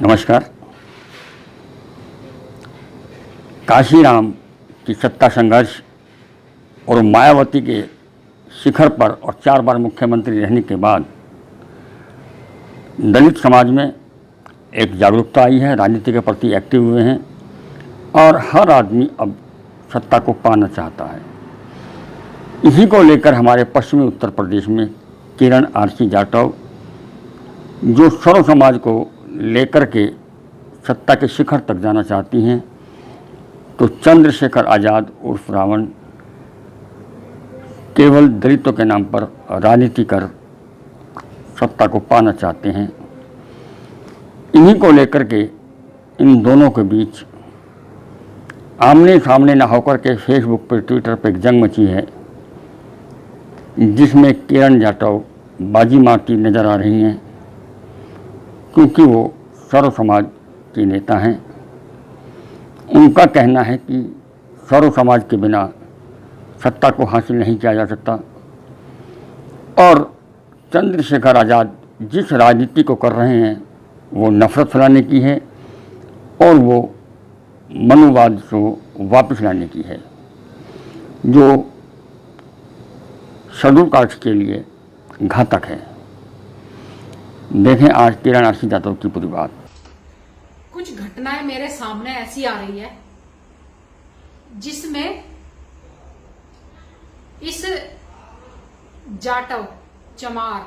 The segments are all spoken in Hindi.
नमस्कार। काशीराम की सत्ता संघर्ष और मायावती के शिखर पर और 4 बार मुख्यमंत्री रहने के बाद दलित समाज में एक जागरूकता आई है, राजनीति के प्रति एक्टिव हुए हैं और हर आदमी अब सत्ता को पाना चाहता है। इसी को लेकर हमारे पश्चिमी उत्तर प्रदेश में किरण आरसी जाटव, जो सर्व समाज को लेकर के सत्ता के शिखर तक जाना चाहती हैं, तो चंद्रशेखर आज़ाद उर्फ रावण केवल दलितों के नाम पर राजनीति कर सत्ता को पाना चाहते हैं। इन्हीं को लेकर के इन दोनों के बीच आमने सामने न होकर के फेसबुक पर, ट्विटर पर एक जंग मची है, जिसमें किरण जाटव बाजी मारती नजर आ रही हैं, क्योंकि वो सर्व समाज के नेता हैं। उनका कहना है कि सर्व समाज के बिना सत्ता को हासिल नहीं किया जा सकता और चंद्रशेखर आज़ाद जिस राजनीति को कर रहे हैं वो नफरत फैलाने की है और वो मनुवाद को वापस लाने की है, जो शेड्यूल कास्ट के लिए घातक है। देखें आज किरण आरसी जाटव की पूरी बात। कुछ घटनाएं मेरे सामने ऐसी आ रही है जिसमें इस जाटव चमार,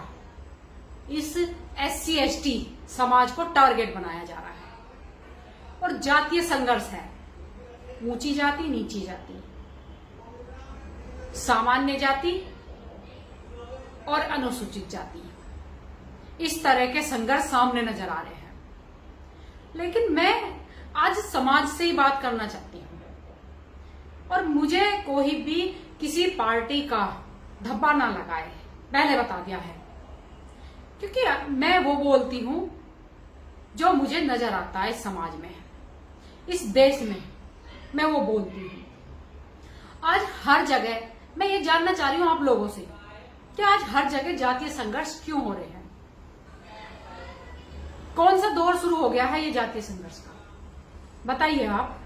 इस SC ST समाज को टारगेट बनाया जा रहा है और जातीय संघर्ष है। ऊंची जाति, नीची जाति, सामान्य जाति और अनुसूचित जाति, इस तरह के संघर्ष सामने नजर आ रहे हैं। लेकिन मैं आज समाज से ही बात करना चाहती हूँ और मुझे कोई भी किसी पार्टी का धब्बा ना लगाए, पहले बता दिया है, क्योंकि मैं वो बोलती हूँ जो मुझे नजर आता है। इस समाज में, इस देश में मैं वो बोलती हूँ। आज हर जगह मैं ये जानना चाह रही हूँ आप लोगों से कि आज हर जगह जातीय संघर्ष क्यों हो रहे हैं। कौन सा दौर शुरू हो गया है ये जातीय संघर्ष का, बताइए आप।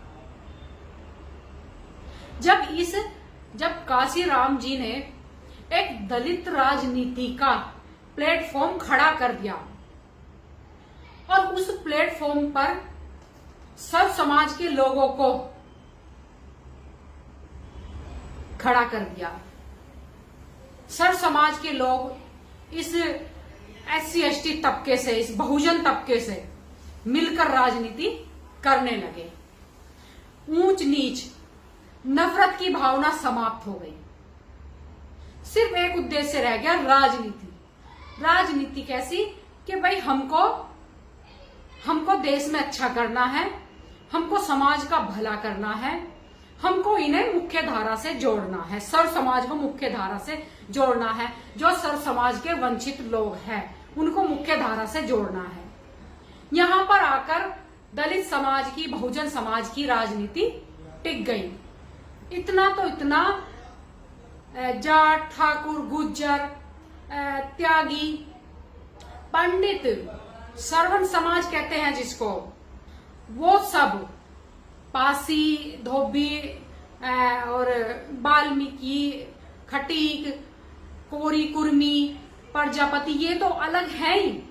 जब काशीराम जी ने एक दलित राजनीति का प्लेटफॉर्म खड़ा कर दिया और उस प्लेटफॉर्म पर सब समाज के लोगों को खड़ा कर दिया, सब समाज के लोग इस SC ST तबके से, इस बहुजन तबके से मिलकर राजनीति करने लगे। ऊंच नीच, नफरत की भावना समाप्त हो गई। सिर्फ एक उद्देश्य रह गया, राजनीति। राजनीति कैसी कि भाई हमको देश में अच्छा करना है, हमको समाज का भला करना है, हमको इन्हें मुख्य धारा से जोड़ना है, सर्व समाज को मुख्य धारा से जोड़ना है। जो सर्व समाज के वंचित लोग हैं उनको मुख्य धारा से जोड़ना है। यहां पर आकर दलित समाज की, बहुजन समाज की राजनीति टिक गई। इतना तो इतना जाट, ठाकुर, गुज्जर, त्यागी, पंडित, श्रवण समाज कहते हैं जिसको, वो सब पासी, धोबी और वाल्मीकि, खटीक, कोरी, कुर्मी, प्रजापति, ये तो अलग है ही।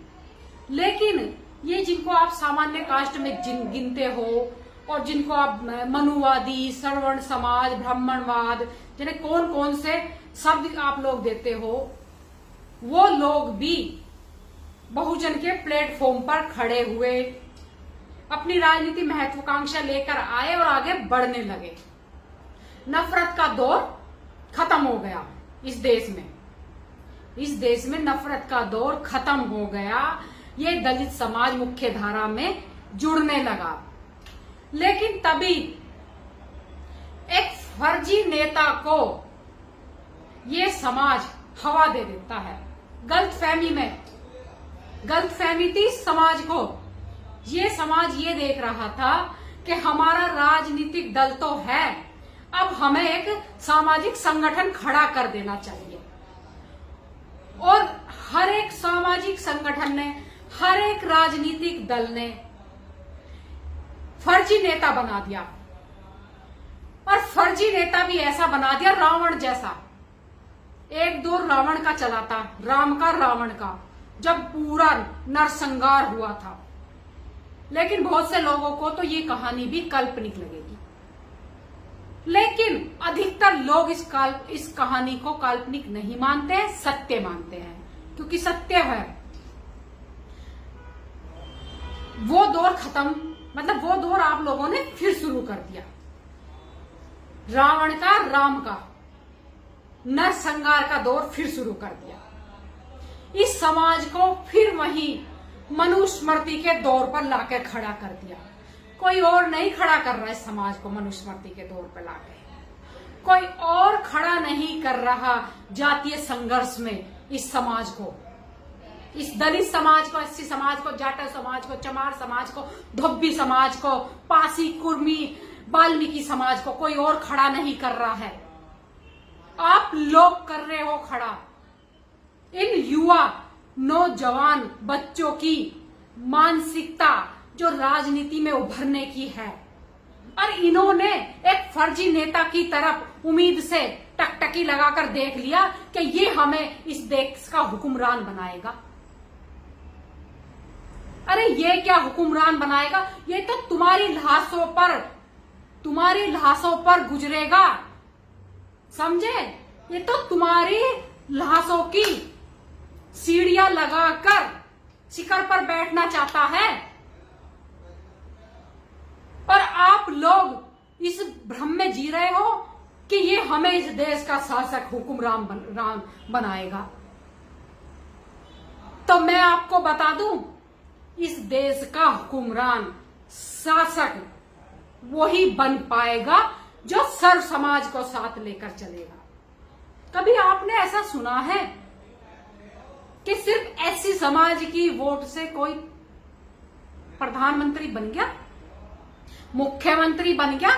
लेकिन ये जिनको आप सामान्य कास्ट में गिनते हो और जिनको आप मनुवादी, श्रवण समाज, ब्राह्मणवाद, जिन्हें कौन कौन से शब्द आप लोग देते हो, वो लोग भी बहुजन के प्लेटफॉर्म पर खड़े हुए, अपनी राजनीति महत्वाकांक्षा लेकर आए और आगे बढ़ने लगे। नफरत का दौर खत्म हो गया इस देश में। इस देश में नफरत का दौर खत्म हो गया। ये दलित समाज मुख्य धारा में जुड़ने लगा। लेकिन तभी एक फर्जी नेता को ये समाज हवा दे देता है। गलतफहमी थी समाज को। ये समाज ये देख रहा था कि हमारा राजनीतिक दल तो है, अब हमें एक सामाजिक संगठन खड़ा कर देना चाहिए। और हर एक सामाजिक संगठन ने, हर एक राजनीतिक दल ने फर्जी नेता बना दिया, और फर्जी नेता भी ऐसा बना दिया रावण जैसा। एक दौर रावण का चला था, राम का रावण का, जब पूरा नरसंहार हुआ था। लेकिन बहुत से लोगों को तो ये कहानी भी काल्पनिक लगेगी, लेकिन अधिकतर लोग इस कहानी को काल्पनिक नहीं मानते हैं, सत्य मानते हैं, क्योंकि सत्य है। वो दौर खत्म, मतलब वो दौर आप लोगों ने फिर शुरू कर दिया। रावण का, राम का, नरसंहार का दौर फिर शुरू कर दिया। इस समाज को फिर वही मनुस्मृति के दौर पर लाकर खड़ा कर दिया। कोई और नहीं खड़ा कर रहा इस समाज को मनुस्मृति के दौर पर लाकर, कोई और खड़ा नहीं कर रहा जातीय संघर्ष में इस समाज को, इस दलित समाज को, एससी समाज को, जाटव समाज को, चमार समाज को, धोबी समाज को, पासी, कुर्मी, वाल्मीकि समाज को कोई और खड़ा नहीं कर रहा है। आप लोग कर रहे हो खड़ा। इन युवा नौजवान बच्चों की मानसिकता जो राजनीति में उभरने की है, और इन्होंने एक फर्जी नेता की तरफ उम्मीद से टकटकी लगाकर देख लिया कि ये हमें इस देश का हुक्मरान बनाएगा। अरे ये क्या हुक्मरान बनाएगा, ये तो तुम्हारी लाशों पर गुजरेगा, समझे? ये तो तुम्हारी लाशों की सीढ़ियां लगाकर शिखर पर बैठना चाहता है, और आप लोग इस भ्रम में जी रहे हो कि ये हमें इस देश का शासक हुक्मरान बनाएगा। तो मैं आपको बता दूं, इस देश का हुक्मरान शासक वही बन पाएगा जो सर्व समाज को साथ लेकर चलेगा। कभी आपने ऐसा सुना है कि सिर्फ एससी समाज की वोट से कोई प्रधानमंत्री बन गया, मुख्यमंत्री बन गया,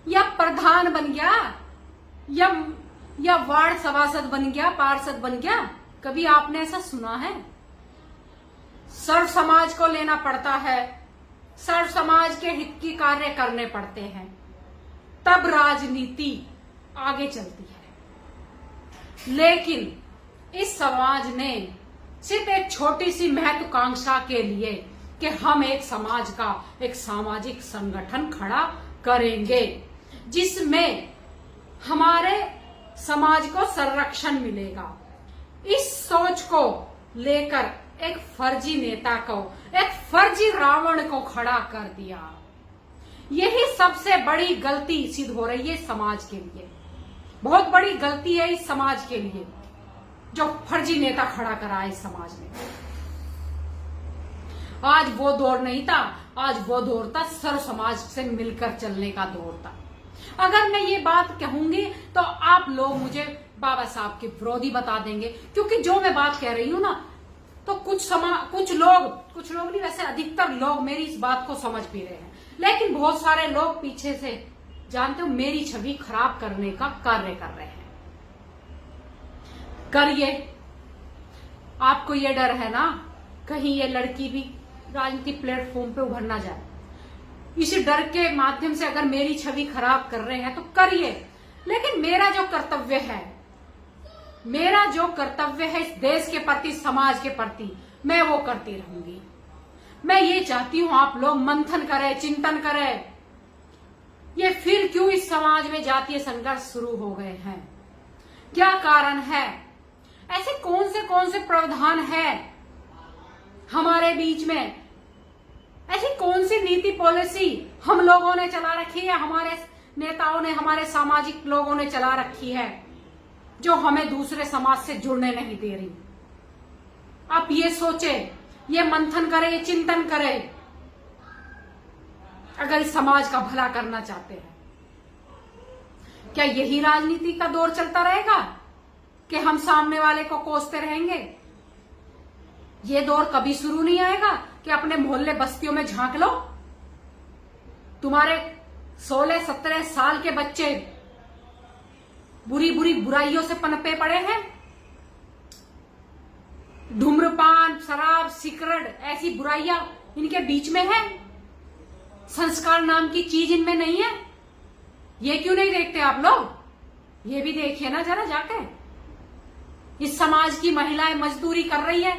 या प्रधान बन गया, या वार्ड सभासद बन गया, पार्षद बन गया? कभी आपने ऐसा सुना है? सर्व समाज को लेना पड़ता है, सर्व समाज के हित की कार्य करने पड़ते हैं, तब राजनीति आगे चलती है। लेकिन इस समाज ने सिर्फ एक छोटी सी महत्वाकांक्षा के लिए कि हम एक समाज का एक सामाजिक संगठन खड़ा करेंगे जिसमें हमारे समाज को संरक्षण मिलेगा, इस सोच को लेकर एक फर्जी नेता को, एक फर्जी रावण को खड़ा कर दिया। यही सबसे बड़ी गलती सिद्ध हो रही है समाज के लिए। बहुत बड़ी गलती है इस समाज के लिए जो फर्जी नेता खड़ा करा इस समाज ने। आज वो दौर नहीं था, आज वो दौर था सर्व समाज से मिलकर चलने का दौर था। अगर मैं ये बात कहूंगी तो आप लोग मुझे बाबा साहब के विरोधी बता देंगे, क्योंकि जो मैं बात कह रही हूं ना, तो कुछ लोग नहीं, वैसे अधिकतर लोग मेरी इस बात को समझ भी रहे हैं, लेकिन बहुत सारे लोग पीछे से जानते हो मेरी छवि खराब करने का कार्य कर रहे हैं। करिए, आपको ये डर है ना कहीं ये लड़की भी राजनीतिक प्लेटफॉर्म पे उभर ना जाए, इसी डर के माध्यम से अगर मेरी छवि खराब कर रहे हैं तो करिए। लेकिन मेरा जो कर्तव्य है इस देश के प्रति, समाज के प्रति, मैं वो करती रहूंगी। मैं ये चाहती हूं आप लोग मंथन करें, चिंतन करें, ये फिर क्यों इस समाज में जातीय संघर्ष शुरू हो गए हैं, क्या कारण है, ऐसे कौन से प्रावधान है हमारे बीच में, ऐसी कौन सी नीति पॉलिसी हम लोगों ने चला रखी है, हमारे नेताओं ने, हमारे सामाजिक लोगों ने चला रखी है जो हमें दूसरे समाज से जुड़ने नहीं दे रही। आप ये सोचें, ये मंथन करें, ये चिंतन करें, अगर इस समाज का भला करना चाहते हैं। क्या यही राजनीति का दौर चलता रहेगा कि हम सामने वाले को कोसते रहेंगे? ये दौर कभी शुरू नहीं आएगा कि अपने मोहल्ले बस्तियों में झांक लो, तुम्हारे 16-17 साल के बच्चे बुरी बुराइयों से पनपे पड़े हैं, धूम्रपान, शराब, सिगरेट, ऐसी बुराइयां इनके बीच में है, संस्कार नाम की चीज इनमें नहीं है? ये क्यों नहीं देखते आप लोग? ये भी देखिए ना जरा जाके। इस समाज की महिलाएं मजदूरी कर रही है,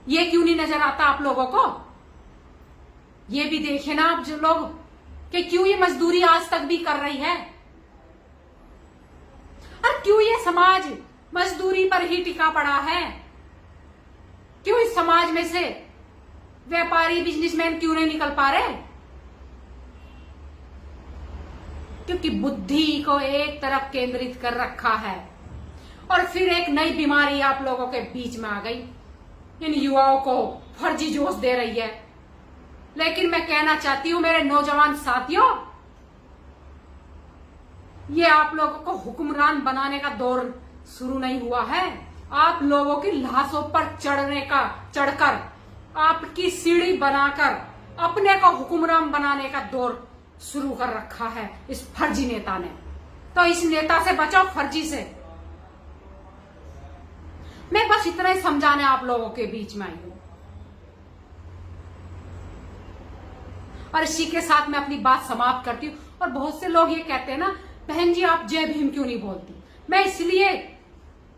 ये क्यों नहीं नजर आता आप लोगों को? ये भी देखिए ना आप जो लोग कि क्यों ये मजदूरी आज तक भी कर रही है, और क्यों ये समाज मजदूरी पर ही टिका पड़ा है? क्यों इस समाज में से व्यापारी बिजनेसमैन क्यों नहीं निकल पा रहे? क्योंकि बुद्धि को एक तरफ केंद्रित कर रखा है। और फिर एक नई बीमारी आप लोगों के बीच में आ गई, इन युवाओं को फर्जी जोश दे रही है। लेकिन मैं कहना चाहती हूं मेरे नौजवान साथियों, ये आप लोगों को हुक्मरान बनाने का दौर शुरू नहीं हुआ है। आप लोगों की लाशों पर चढ़कर आपकी सीढ़ी बनाकर अपने को हुक्मरान बनाने का दौर शुरू कर रखा है इस फर्जी नेता ने। तो इस नेता से बचो, फर्जी से। मैं बस इतना ही समझाने आप लोगों के बीच में आई हूं। और इसी के साथ मैं अपनी बात समाप्त करती हूं। और बहुत से लोग ये कहते हैं ना, बहन जी आप जय भीम क्यों नहीं बोलती? मैं इसलिए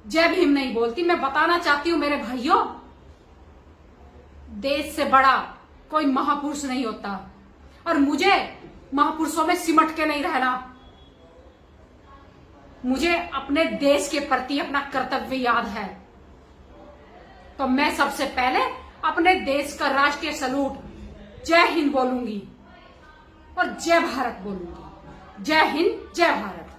जय भीम नहीं बोलती, मैं बताना चाहती हूं मेरे भाइयों, देश से बड़ा कोई महापुरुष नहीं होता। और मुझे महापुरुषों में सिमट के नहीं रहना। मुझे अपने देश के प्रति अपना कर्तव्य याद है। तो मैं सबसे पहले अपने देश का राष्ट्रीय सलूट जय हिंद बोलूंगी और जय भारत बोलूंगी। जय हिंद, जय भारत।